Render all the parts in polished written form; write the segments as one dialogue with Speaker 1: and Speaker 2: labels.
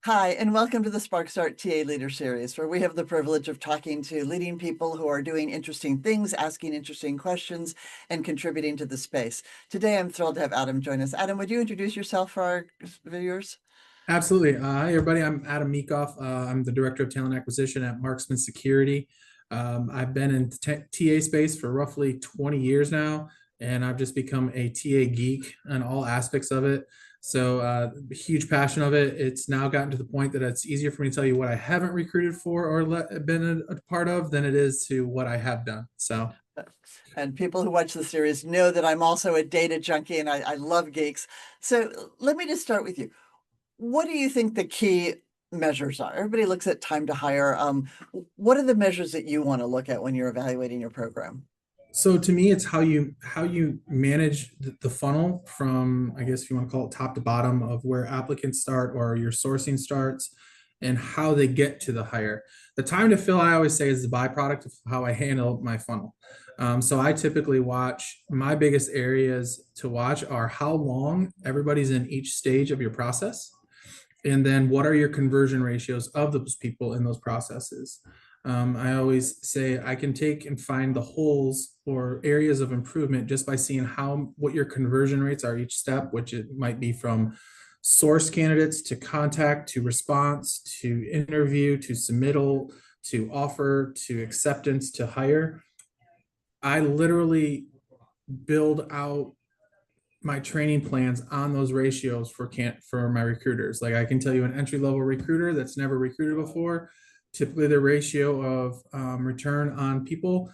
Speaker 1: Hi, and welcome to the SparcStart TA Leader Series, where we have the privilege of talking to leading people who are doing interesting things, asking interesting questions, and contributing to the space. Today, I'm thrilled to have Adam join us. Adam, would you introduce yourself for our viewers?
Speaker 2: Absolutely. Hi, everybody. I'm Adam Meekhof. I'm the Director of Talent Acquisition at Marksman Security. I've been in TA space for roughly 20 years now, and I've just become a TA geek on all aspects of it. So, huge passion of it. It's now gotten to the point that it's easier for me to tell you what I haven't recruited for or been a part of than it is to what I have done. So,
Speaker 1: And people who watch the series know that I'm also a data junkie and I love geeks. So let me just start with you. What do you think the key measures are? Everybody looks at time to hire. What are the measures that you want to look at when you're evaluating your program?
Speaker 2: so to me, it's how you manage the funnel from, I guess if you want to call it top to bottom, of where applicants start or your sourcing starts, and how they get to the hire. The time to fill, I always say, is the byproduct of how I handle my funnel. So I typically watch, my biggest areas to watch are how long everybody's in each stage of your process, and then what are your conversion ratios of those people in those processes. I always say I can take and find the holes or areas of improvement just by seeing what your conversion rates are each step, which it might be from source candidates to contact to response to interview to submittal to offer to acceptance to hire. I literally build out my training plans on those ratios for my recruiters. Like, I can tell you, an entry level recruiter that's never recruited before, typically the ratio of return on people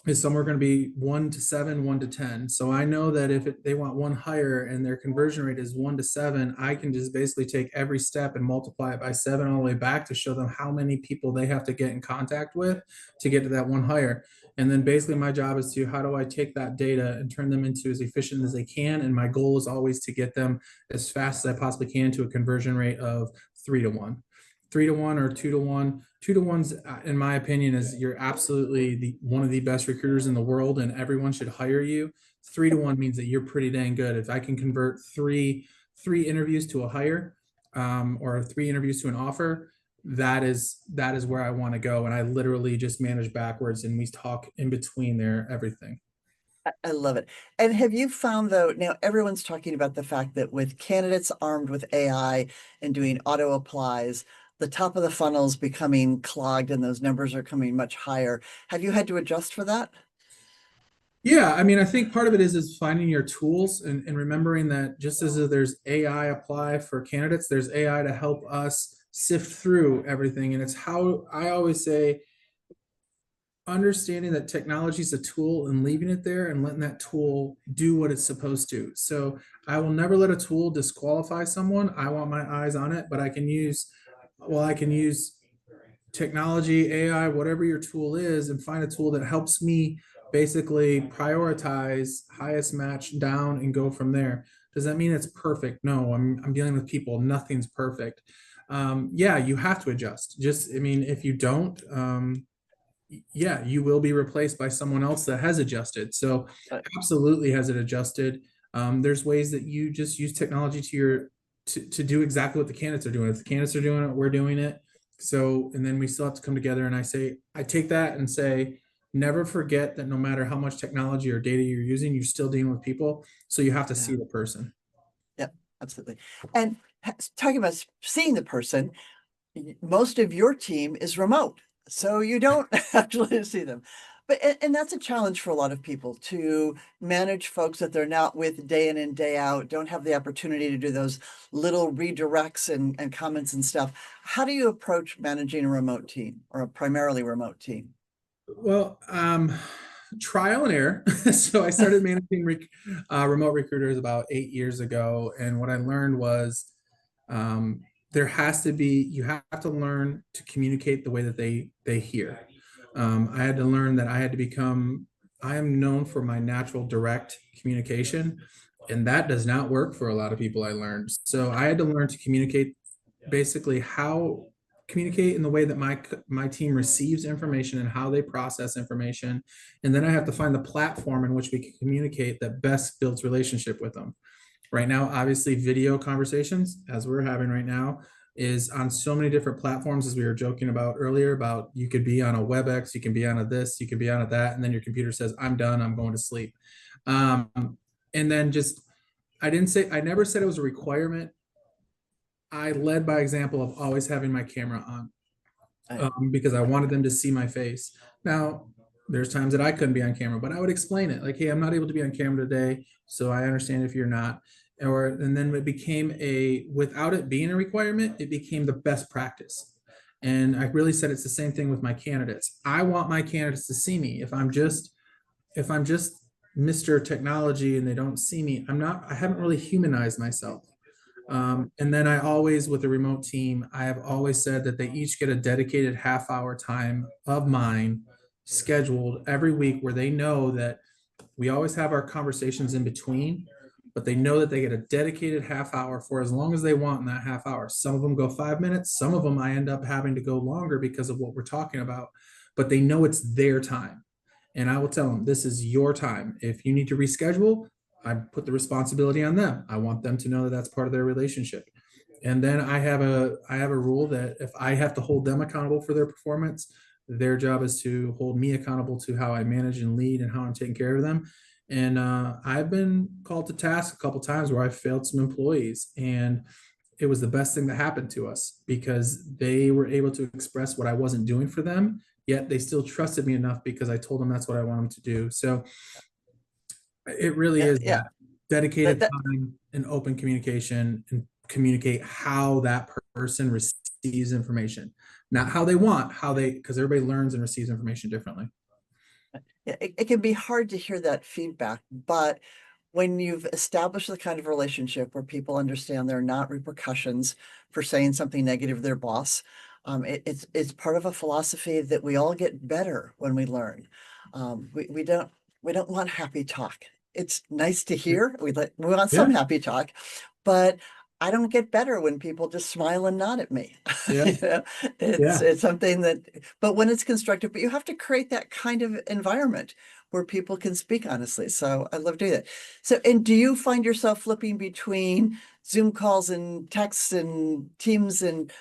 Speaker 2: is somewhere going to be 1 to 7, 1 to 10. So I know that if they want one hire and their conversion rate is 1 to 7, I can just basically take every step and multiply it by 7 all the way back to show them how many people they have to get in contact with to get to that one hire. And then basically my job is to, how do I take that data and turn them into as efficient as they can? And my goal is always to get them as fast as I possibly can to a conversion rate of 3 to 1. 3 to 1 or 2 to 1. 2 to 1's, in my opinion, is you're absolutely one of the best recruiters in the world, and everyone should hire you. 3 to 1 means that you're pretty dang good. If I can convert three interviews to a hire, or 3 interviews to an offer, that is where I want to go. And I literally just manage backwards, and we talk in between there, everything.
Speaker 1: I love it. And have you found, though, now everyone's talking about the fact that with candidates armed with AI and doing auto applies, the top of the funnel is becoming clogged and those numbers are coming much higher. Have you had to adjust for that?
Speaker 2: Yeah, I mean, I think part of it is finding your tools and remembering that just as there's AI apply for candidates, there's AI to help us sift through everything. And it's how I always say, understanding that technology is a tool and leaving it there and letting that tool do what it's supposed to. So I will never let a tool disqualify someone. I want my eyes on it, but I can use technology, AI, whatever your tool is, and find a tool that helps me basically prioritize highest match down and go from there. Does that mean it's perfect? No, I'm dealing with people. Nothing's perfect. Yeah, you have to adjust. Just, I mean, if you don't, yeah, you will be replaced by someone else that has adjusted. So
Speaker 1: Uh,
Speaker 2: absolutely has it adjusted. There's ways that you just use technology to do exactly what the candidates are doing. If the candidates are doing it, we're doing it. So, and then we still have to come together. And I take that and say, never forget that no matter how much technology or data you're using, you're still dealing with people. So you have to
Speaker 1: yeah,
Speaker 2: see the person.
Speaker 1: yeah, absolutely. And talking about seeing the person, most of your team is remote, so you don't actually see them. But and that's a challenge for a lot of people to manage folks that they're not with day in and day out, don't have the opportunity to do those little redirects and comments and stuff. How do you approach managing a remote team or a primarily remote team?
Speaker 2: Well, trial and error. So I started managing remote recruiters about 8 years ago, and what I learned was, um, you have to learn to communicate the way that they hear. I had to learn that I am known for my natural direct communication, and that does not work for a lot of people. I learned, so I had to learn to basically communicate in the way that my team receives information and how they process information, and then I have to find the platform in which we can communicate that best builds relationship with them. Right now, obviously, video conversations, as we're having right now, is on so many different platforms, as we were joking about earlier, about you could be on a WebEx, you can be on a this, you can be on a that, and then your computer says, I'm done, I'm going to sleep. Um, and then just, I never said it was a requirement. I led by example of always having my camera on,
Speaker 1: Right.
Speaker 2: because I wanted them to see my face. Now, there's times that I couldn't be on camera, but I would explain it like, hey, I'm not able to be on camera today, so I understand if you're not. Or and then it became without it being a requirement, it became the best practice. And I really said it's the same thing with my candidates. I want my candidates to see me. If I'm just Mr. Technology and they don't see me, I haven't really humanized myself. And then I always, with the remote team, I have always said that they each get a dedicated half-hour time of mine scheduled every week where they know that we always have our conversations in between, but they know that they get a dedicated half hour for as long as they want in that half hour. Some of them go 5 minutes. Some of them I end up having to go longer because of what we're talking about, but they know it's their time. And I will tell them, this is your time. If you need to reschedule, I put the responsibility on them. I want them to know that that's part of their relationship. And then I have a rule that if I have to hold them accountable for their performance, their job is to hold me accountable to how I manage and lead and how I'm taking care of them. And I've been called to task a couple times where I failed some employees, and it was the best thing that happened to us because they were able to express what I wasn't doing for them, yet they still trusted me enough because I told them that's what I want them to do. So it really
Speaker 1: Yeah,
Speaker 2: is
Speaker 1: yeah.
Speaker 2: that dedicated
Speaker 1: That
Speaker 2: time and open communication, and communicate how that person receives information, not how they want, because everybody learns and receives information differently.
Speaker 1: Yeah, it can be hard to hear that feedback, but when you've established the kind of relationship where people understand there are not repercussions for saying something negative to their boss, it's part of a philosophy that we all get better when we learn. We don't want happy talk. It's nice to hear. We want some
Speaker 2: Yeah,
Speaker 1: happy talk, but I don't get better when people just smile and nod at me.
Speaker 2: yeah,
Speaker 1: You know, it's
Speaker 2: yeah.
Speaker 1: it's something that, but when it's constructive, but you have to create that kind of environment where people can speak honestly. So I love doing that. So, and do you find yourself flipping between Zoom calls and texts and Teams, and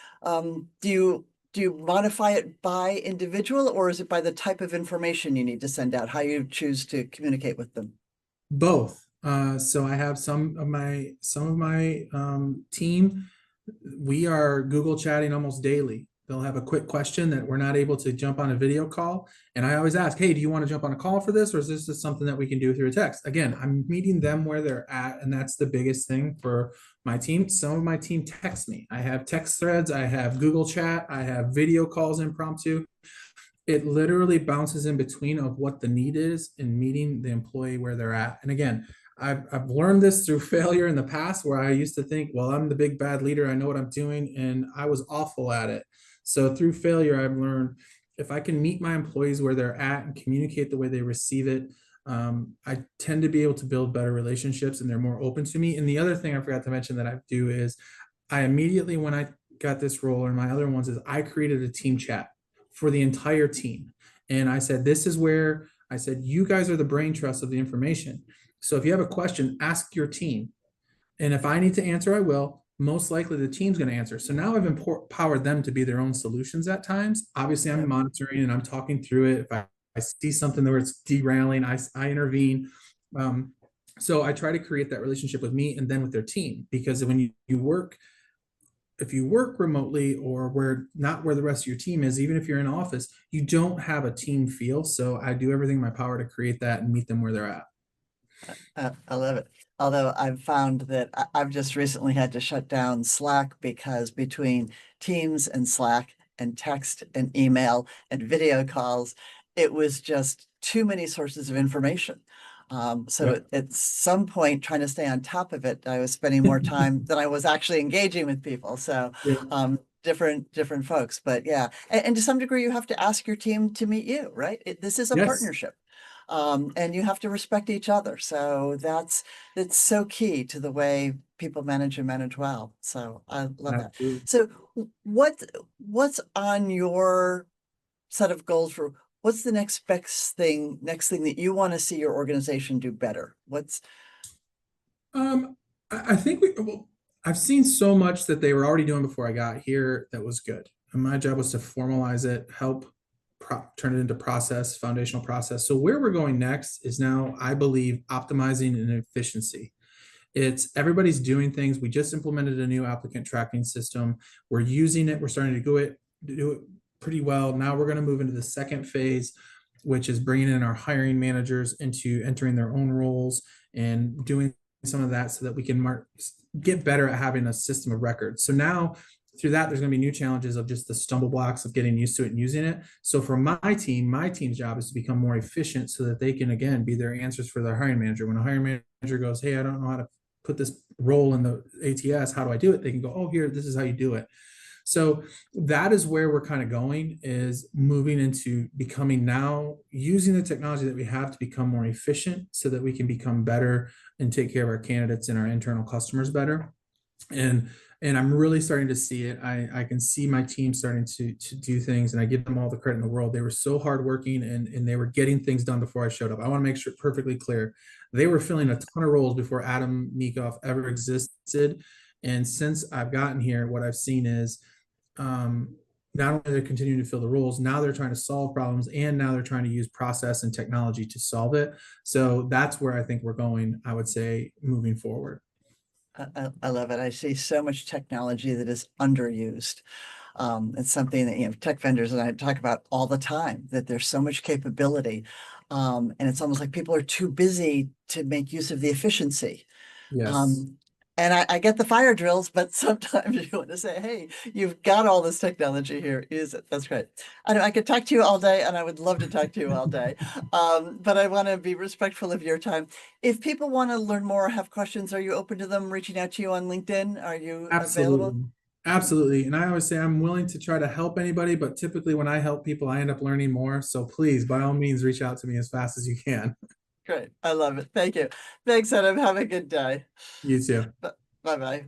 Speaker 1: do you modify it by individual, or is it by the type of information you need to send out, how you choose to communicate with them?
Speaker 2: Both. So I have some of my team. We are Google chatting almost daily. They'll have a quick question that we're not able to jump on a video call, and I always ask, "Hey, do you want to jump on a call for this, or is this just something that we can do through a text?" Again, I'm meeting them where they're at, and that's the biggest thing for my team. Some of my team text me. I have text threads. I have Google Chat. I have video calls impromptu. It literally bounces in between of what the need is and meeting the employee where they're at. And again, I've learned this through failure in the past where I used to think, well, I'm the big bad leader. I know what I'm doing. And I was awful at it. So through failure, I've learned if I can meet my employees where they're at and communicate the way they receive it, I tend to be able to build better relationships and they're more open to me. And the other thing I forgot to mention that I do is I immediately, when I got this role, or my other ones, is I created a team chat for the entire team. And I said, this is where I said, you guys are the brain trust of the information. So if you have a question, ask your team. And if I need to answer, I will. Most likely the team's going to answer. So now I've empowered them to be their own solutions at times. Obviously, I'm
Speaker 1: Yep.
Speaker 2: monitoring and I'm talking through it. If I see something where it's derailing, I intervene. Um, so I try to create that relationship with me and then with their team, because when you work, if you work remotely or where not where the rest of your team is, even if you're in office, you don't have a team feel. So I do everything in my power to create that and meet them where they're at.
Speaker 1: I love it. Although I've found that I've just recently had to shut down Slack because between Teams and Slack and text and email and video calls, it was just too many sources of information. So
Speaker 2: Yep.
Speaker 1: at some point, trying to stay on top of it, I was spending more time than I was actually engaging with people. So
Speaker 2: Yeah.
Speaker 1: different folks, but yeah, and to some degree, you have to ask your team to meet you, right? This is a
Speaker 2: Yes.
Speaker 1: partnership, and you have to respect each other. So that's so key to the way people manage well. So I love that.
Speaker 2: Absolutely.
Speaker 1: So what's on your set of goals for what's the next thing that you want to see your organization do better? What's
Speaker 2: Um, I think well, I've seen so much that they were already doing before I got here that was good. And my job was to formalize it, help turn it into process, foundational process. So where we're going next is now, I believe, optimizing and efficiency. It's everybody's doing things. We just implemented a new applicant tracking system. We're using it. We're starting to do it pretty well. Now we're going to move into the second phase, which is bringing in our hiring managers into entering their own roles and doing some of that so that we can get better at having a system of records. So now through that, there's going to be new challenges of just the stumble blocks of getting used to it and using it. So for my team's job is to become more efficient so that they can, again, be their answers for their hiring manager. When a hiring manager goes, hey, I don't know how to put this role in the ATS, how do I do it? They can go, oh, here, this is how you do it. So that is where we're kind of going, is moving into becoming now using the technology that we have to become more efficient so that we can become better and take care of our candidates and our internal customers better. And I'm really starting to see it. I can see my team starting to do things, and I give them all the credit in the world. They were so hardworking, and they were getting things done before I showed up. I want to make sure perfectly clear. They were filling a ton of roles before Adam Meekhof ever existed. And since I've gotten here, what I've seen is not only they're continuing to fill the roles, now they're trying to solve problems, and now they're trying to use process and technology to solve it. So that's where I think we're going, I would say, moving forward.
Speaker 1: I love it. I see so much technology that is underused. It's something that, tech vendors and I talk about all the time, that there's so much capability. And it's almost like people are too busy to make use of the efficiency.
Speaker 2: Yes.
Speaker 1: Um, and I get the fire drills, but sometimes you want to say, hey, you've got all this technology here. Use it. That's great. I know I could talk to you all day, and I would love to talk to you all day. But I want to be respectful of your time. If people want to learn more or have questions, are you open to them reaching out to you on LinkedIn? Are you available?
Speaker 2: Absolutely. Absolutely. And I always say I'm willing to try to help anybody, but typically when I help people, I end up learning more. So please, by all means, reach out to me as fast as you can.
Speaker 1: Great. I love it. Thank you. Thanks, Adam. Have a good day.
Speaker 2: You too.
Speaker 1: Bye bye.